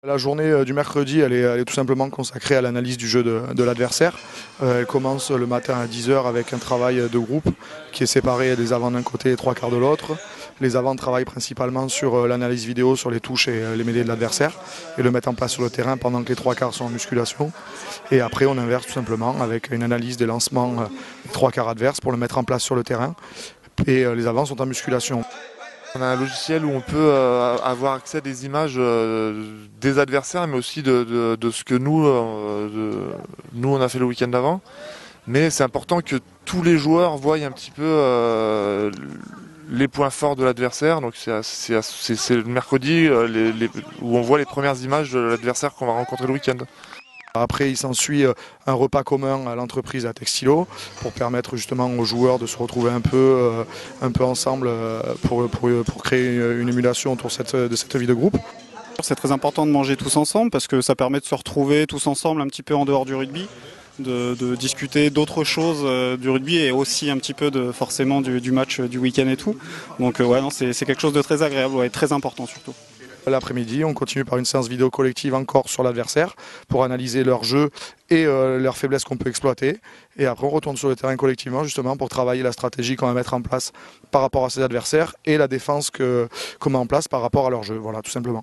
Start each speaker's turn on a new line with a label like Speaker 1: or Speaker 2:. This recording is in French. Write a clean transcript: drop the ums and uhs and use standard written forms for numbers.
Speaker 1: La journée du mercredi, elle est tout simplement consacrée à l'analyse du jeu de l'adversaire. Elle commence le matin à 10 h avec un travail de groupe qui est séparé des avants d'un côté et trois quarts de l'autre. Les avants travaillent principalement sur l'analyse vidéo, sur les touches et les mêlées de l'adversaire et le mettent en place sur le terrain pendant que les trois quarts sont en musculation. Et après, on inverse tout simplement avec une analyse des lancements des trois quarts adverses pour le mettre en place sur le terrain. Et les avants sont en musculation.
Speaker 2: On a un logiciel où on peut avoir accès à des images des adversaires, mais aussi de ce que nous on a fait le week-end d'avant. Mais c'est important que tous les joueurs voient un petit peu les points forts de l'adversaire. Donc c'est le mercredi où on voit les premières images de l'adversaire qu'on va rencontrer le week-end.
Speaker 1: Après, il s'ensuit un repas commun à l'entreprise à Textilo pour permettre justement aux joueurs de se retrouver un peu ensemble pour créer une émulation autour de cette vie de groupe.
Speaker 3: C'est très important de manger tous ensemble parce que ça permet de se retrouver tous ensemble un petit peu en dehors du rugby, de discuter d'autres choses du rugby et aussi un petit peu forcément du match du week-end et tout. Donc ouais, non, c'est quelque chose de très agréable et très important surtout.
Speaker 1: L'après-midi, on continue par une séance vidéo collective encore sur l'adversaire pour analyser leur jeu et leurs faiblesses qu'on peut exploiter. Et après, on retourne sur le terrain collectivement justement pour travailler la stratégie qu'on va mettre en place par rapport à ces adversaires et la défense qu'on met en place par rapport à leur jeu. Voilà, tout simplement.